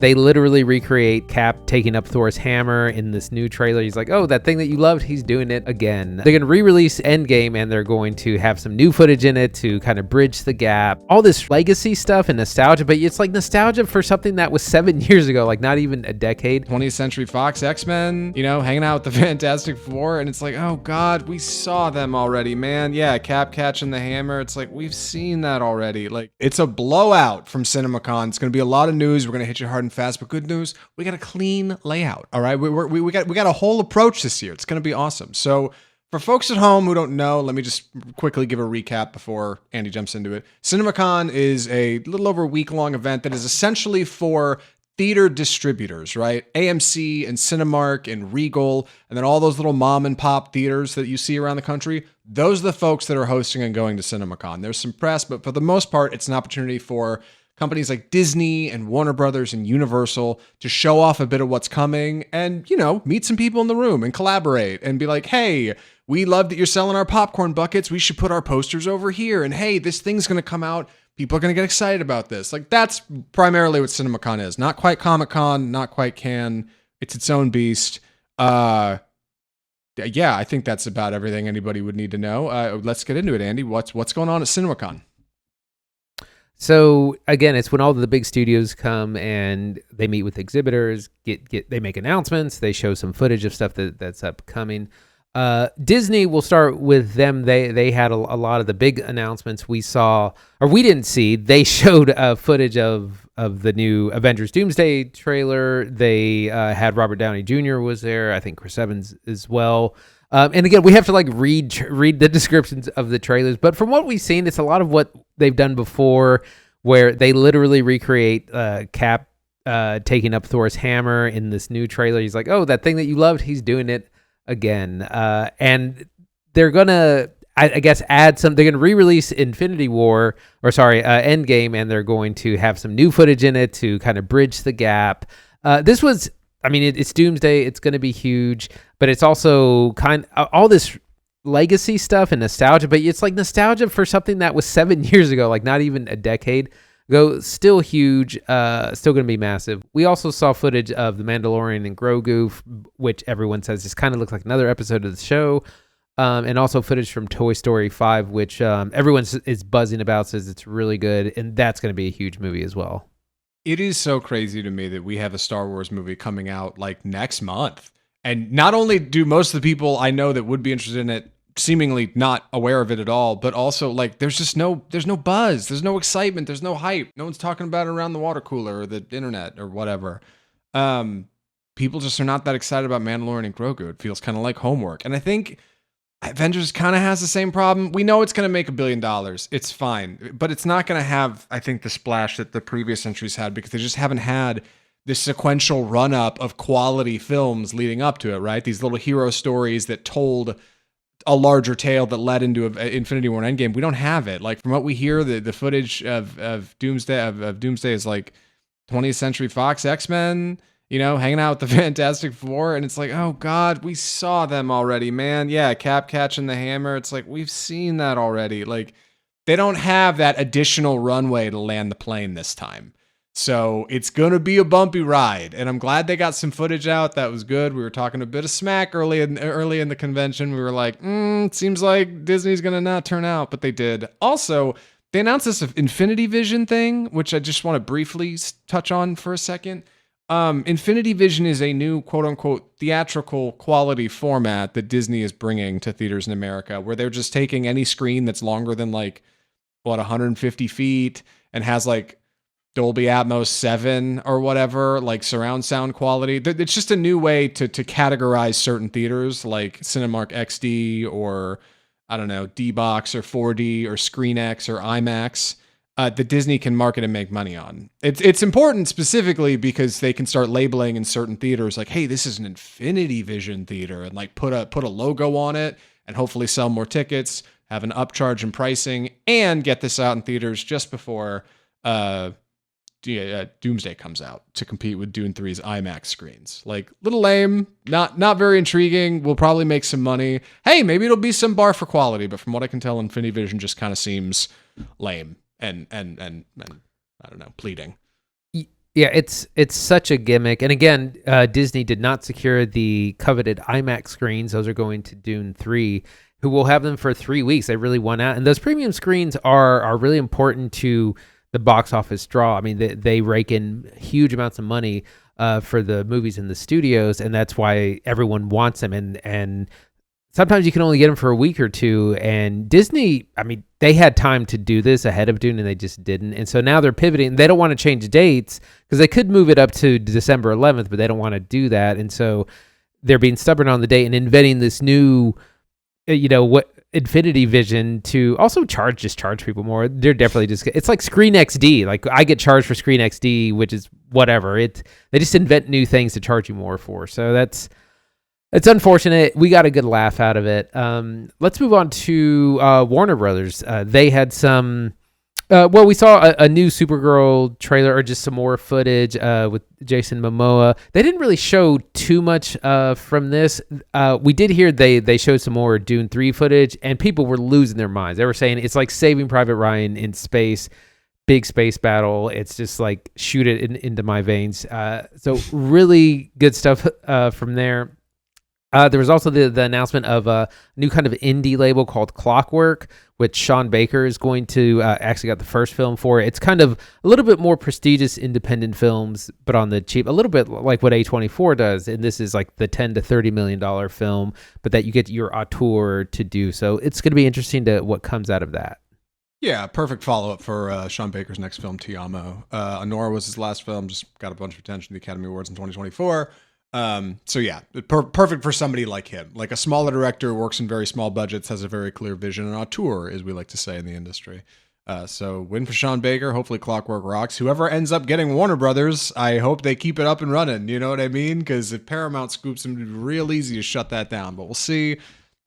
They literally recreate Cap taking up Thor's hammer in this new trailer. He's like, oh, that thing that you loved, he's doing it again. They're going to re-release Endgame, and they're going to have some new footage in it to kind of bridge the gap. All this legacy stuff and nostalgia, but it's like nostalgia for something that was 7 years ago, like not even a decade. 20th Century Fox X-Men, hanging out with the Fantastic Four, and it's like, oh God, we saw them already, man. Yeah, Cap catching the hammer. It's like, we've seen that already. Like, it's a blowout from Cinemacon. It's going to be a lot of news. We're going to hit you hard and fast, but good news, we got a clean layout. All right, we got a whole approach this year. It's going to be awesome. So for folks at home who don't know, let me just quickly give a recap before Andy jumps into it. Cinemacon is a little over a week-long event that is essentially for theater distributors, right? AMC and Cinemark and Regal, and then all those little mom and pop theaters that you see around the country. Those are the folks that are hosting and going to Cinemacon. There's some press, but for the most part, it's an opportunity for companies like Disney and Warner Brothers and Universal to show off a bit of what's coming and, meet some people in the room and collaborate and be like, hey, we love that you're selling our popcorn buckets. We should put our posters over here. And hey, this thing's going to come out. People are going to get excited about this. Like, that's primarily what Cinemacon is. Not quite Comic-Con, not quite Cannes. It's its own beast. Yeah, I think that's about everything anybody would need to know. Let's get into it, Andy. What's going on at Cinemacon? So again, it's when all the big studios come and they meet with exhibitors, they make announcements, they show some footage of stuff that's upcoming. Disney, will start with them. They had a lot of the big announcements we saw, or we didn't see. They showed footage of the new Avengers Doomsday trailer. They had Robert Downey Jr. was there. I think Chris Evans as well. And again, we have to read the descriptions of the trailers, but from what we've seen, it's a lot of what they've done before, where they literally recreate Cap taking up Thor's hammer in this new trailer. He's like, oh, that thing that you loved, he's doing it again. And they're gonna, I guess, add some. They're gonna re-release Endgame, and they're going to have some new footage in it to kind of bridge the gap. It's Doomsday. It's going to be huge, but it's also all this legacy stuff and nostalgia, but it's like nostalgia for something that was 7 years ago, like not even a decade ago. Still huge, still going to be massive. We also saw footage of the Mandalorian and Grogu, which everyone says just kind of looks like another episode of the show, and also footage from Toy Story 5, which everyone is buzzing about, says it's really good, and that's going to be a huge movie as well. It is so crazy to me that we have a Star Wars movie coming out next month. And not only do most of the people I know that would be interested in it seemingly not aware of it at all, but also there's no buzz, there's no excitement, there's no hype. No one's talking about it around the water cooler or the internet or whatever. People just are not that excited about Mandalorian and Grogu. It feels kind of like homework. And I think Avengers kind of has the same problem. We know it's going to make $1 billion. It's fine. But it's not going to have, I think, the splash that the previous entries had, because they just haven't had this sequential run-up of quality films leading up to it, right? These little hero stories that told a larger tale that led into Infinity War and Endgame. We don't have it. From what we hear, the footage of Doomsday is 20th Century Fox X-Men, hanging out with the Fantastic Four, and it's like, oh God, we saw them already, man. Yeah, Cap catching the hammer. It's like, we've seen that already. They don't have that additional runway to land the plane this time. So it's going to be a bumpy ride, and I'm glad they got some footage out. That was good. We were talking a bit of smack early in the convention. We were like, it seems like Disney's going to not turn out, but they did. Also, they announced this Infinity Vision thing, which I just want to briefly touch on for a second. Infinity Vision is a new quote-unquote theatrical quality format that Disney is bringing to theaters in America, where they're just taking any screen that's longer than 150 feet and has Dolby Atmos 7 or whatever, surround sound quality. It's just a new way to categorize certain theaters like Cinemark XD or, I don't know, D-Box or 4D or ScreenX or IMAX. That Disney can market and make money on. It's important specifically because they can start labeling in certain theaters hey, this is an Infinity Vision theater, and put a logo on it and hopefully sell more tickets, have an upcharge in pricing, and get this out in theaters just before Doomsday comes out to compete with Dune 3's IMAX screens. Little lame, not very intriguing. We'll probably make some money. Hey, maybe it'll be some bar for quality, but from what I can tell, Infinity Vision just kind of seems lame. And I don't know, pleading. Yeah, it's such a gimmick. And again, Disney did not secure the coveted IMAX screens. Those are going to Dune 3, who will have them for 3 weeks. They really won out. And those premium screens are really important to the box office draw. I mean, they rake in huge amounts of money for the movies in the studios, and that's why everyone wants them. And sometimes you can only get them for a week or two. And Disney, I mean, they had time to do this ahead of Dune and they just didn't. And so now they're pivoting. They don't want to change dates because they could move it up to December 11th, but they don't want to do that. And so they're being stubborn on the date and inventing this new, what Infinity Vision to also charge people more. They're definitely just, it's like Screen XD. Like I get charged for Screen XD, which is whatever. They just invent new things to charge you more for. So it's unfortunate. We got a good laugh out of it. Let's move on to Warner Brothers. They had some. We saw a new Supergirl trailer, or just some more footage with Jason Momoa. They didn't really show too much from this. We did hear they showed some more Dune 3 footage, and people were losing their minds. They were saying it's like Saving Private Ryan in space. Big space battle. It's just like shoot it into my veins. So really good stuff from there. There was also the announcement of a new kind of indie label called Clockwork, which Sean Baker is going to actually got the first film for. It's kind of a little bit more prestigious independent films, but on the cheap, a little bit like what A24 does. And this is like the $10 to $30 million film, but that you get your auteur to do. So it's going to be interesting to what comes out of that. Yeah, perfect follow-up for Sean Baker's next film, Ti Amo. Anora was his last film, just got a bunch of attention at the Academy Awards in 2024. So yeah, perfect for somebody like him. Like a smaller director, works in very small budgets, has a very clear vision, and auteur, as we like to say in the industry. So win for Sean Baker. Hopefully Clockwork rocks. Whoever ends up getting Warner Brothers, I hope they keep it up and running. You know what I mean? Because if Paramount scoops them, it'd be real easy to shut that down. But we'll see.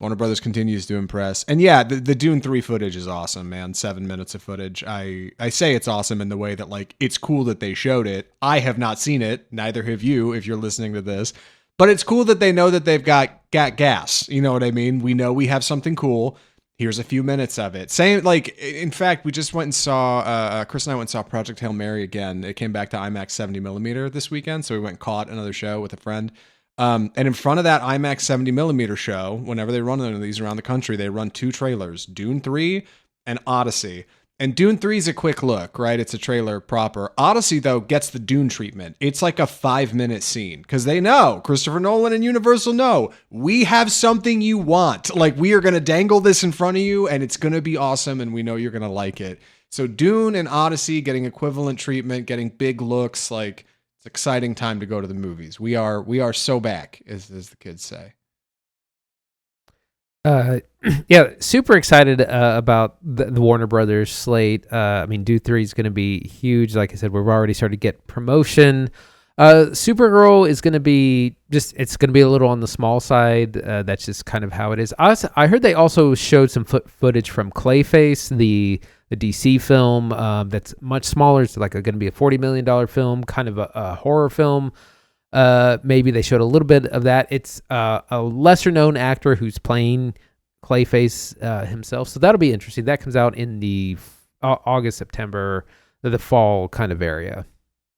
Warner Brothers continues to impress. And yeah, the Dune 3 footage is awesome, man. 7 minutes of footage. I say it's awesome in the way that, like, it's cool that they showed it. I have not seen it. Neither have you, if you're listening to this. But it's cool that they know that they've got gas. You know what I mean? We know we have something cool. Here's a few minutes of it. Same, like, in fact, we just went and saw, Chris and I went and saw Project Hail Mary again. It came back to IMAX 70mm this weekend. So we went and caught another show with a friend. And in front of that IMAX 70mm show, whenever they run one of these around the country, they run 2 trailers, Dune 3 and Odyssey. And Dune 3 is a quick look, right? It's a trailer proper. Odyssey, though, gets the Dune treatment. It's like a 5-minute scene because they know, Christopher Nolan and Universal know, we have something you want. Like, we are going to dangle this in front of you and it's going to be awesome and we know you're going to like it. So Dune and Odyssey getting equivalent treatment, getting big looks, like, it's an exciting time to go to the movies. We are so back, as the kids say. Yeah, super excited about the Warner Brothers slate. I mean, Dune 3 is going to be huge. Like I said, we've already started to get promotion. Supergirl is going to be it's going to be a little on the small side. That's just kind of how it is. I heard they also showed some footage from Clayface, the DC film that's much smaller. It's like going to be a $40 million film, kind of a horror film. Maybe they showed a little bit of that. It's a lesser known actor who's playing Clayface himself. So that'll be interesting. That comes out in the August, September, the fall kind of area.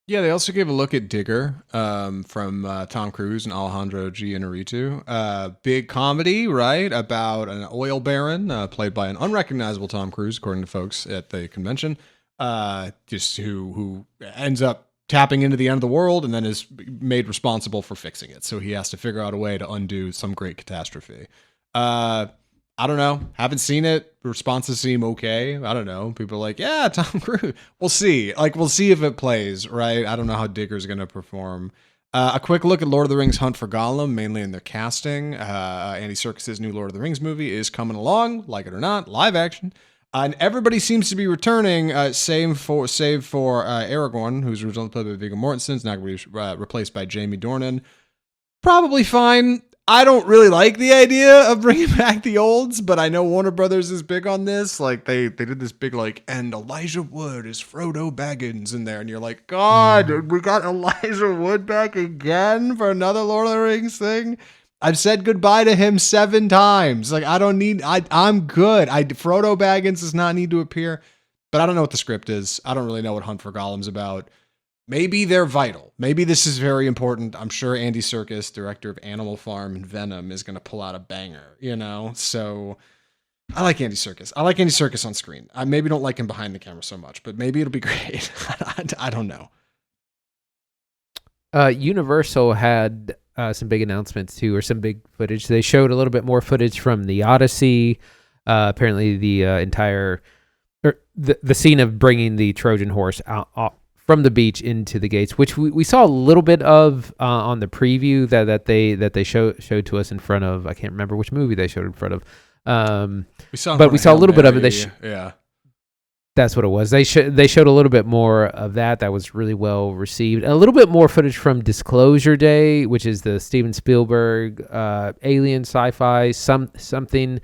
Yeah, they also gave a look at Digger from Tom Cruise and Alejandro G. Inarritu. Big comedy, right, about an oil baron played by an unrecognizable Tom Cruise, according to folks at the convention, just who ends up tapping into the end of the world and then is made responsible for fixing it. So he has to figure out a way to undo some great catastrophe. I don't know. Haven't seen it. Responses seem okay. I don't know. People are like, yeah, Tom Cruise. We'll see. Like, we'll see if it plays, right? I don't know how Digger's going to perform. A quick look at Lord of the Rings Hunt for Gollum, mainly in their casting. Andy Serkis's new Lord of the Rings movie is coming along, like it or not, live action. And everybody seems to be returning, save for Aragorn, who's originally played by Viggo Mortensen, is now going to be replaced by Jamie Dornan. Probably fine. I don't really like the idea of bringing back the olds, but I know Warner Brothers is big on this. Like, they did this big, like, and Elijah Wood is Frodo Baggins in there. And you're like, God, we got Elijah Wood back again for another Lord of the Rings thing? I've said goodbye to him 7 times. Like, I'm good. Frodo Baggins does not need to appear, but I don't know what the script is. I don't really know what Hunt for Gollum's about. maybe they're vital. Maybe this is very important. I'm sure Andy Serkis, director of Animal Farm and Venom, is going to pull out a banger, you know? So I like Andy Serkis. I like Andy Serkis on screen. I maybe don't like him behind the camera so much, but maybe it'll be great. I don't know. Universal had some big announcements too, or some big footage. They showed a little bit more footage from the Odyssey. Apparently, the entire or the scene of bringing the Trojan horse out from the beach into the gates, which we saw a little bit of on the preview that they showed to us in front of. I can't remember which movie they showed in front of. We saw a little bit of it. Yeah. That's what it was. They showed a little bit more of that. That was really well received. A little bit more footage from Disclosure Day, which is the Steven Spielberg alien sci-fi something.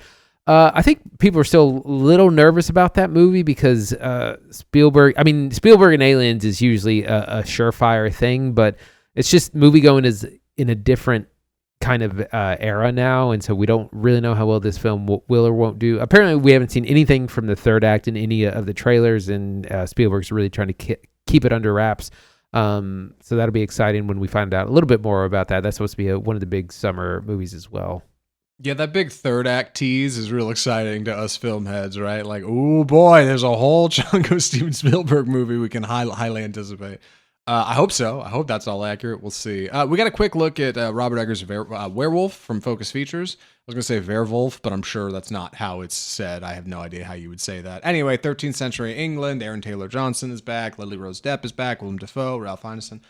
I think people are still a little nervous about that movie because Spielberg and aliens is usually a surefire thing, but it's just movie going is in a different kind of era now, and so we don't really know how well this film will or won't do. Apparently, we haven't seen anything from the third act in any of the trailers, and Spielberg's really trying to keep it under wraps. So that'll be exciting when we find out a little bit more about that. That's supposed to be one of the big summer movies as well. Yeah, that big third act tease is real exciting to us film heads, right? Like, oh boy, there's a whole chunk of Steven Spielberg movie we can highly anticipate. I hope so. I hope that's all accurate. We'll see. We got a quick look at Robert Eggers' Werewolf from Focus Features. I was going to say Werewolf, but I'm sure that's not how it's said. I have no idea how you would say that. Anyway, 13th century England. Aaron Taylor Johnson is back. Lily Rose Depp is back. Willem Dafoe, Ralph Ineson.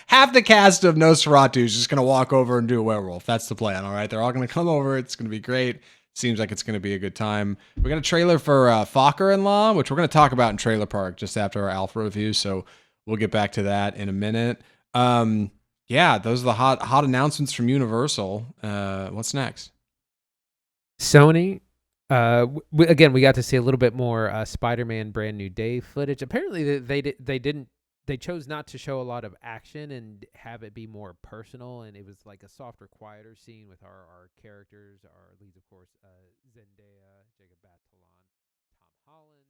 Half the cast of Nosferatu is just going to walk over and do a werewolf. That's the plan, all right? They're all going to come over. It's going to be great. Seems like it's going to be a good time. We got a trailer for Fokker-in-Law, which we're going to talk about in Trailer Park just after our Alpha review, so we'll get back to that in a minute. Yeah, those are the hot announcements from Universal. What's next? Sony. Again, we got to see a little bit more Spider-Man Brand New Day footage. Apparently, they chose not to show a lot of action and have it be more personal, and it was like a softer, quieter scene with our characters, our leads, of course, Zendaya, Jacob Batalon, Tom Holland.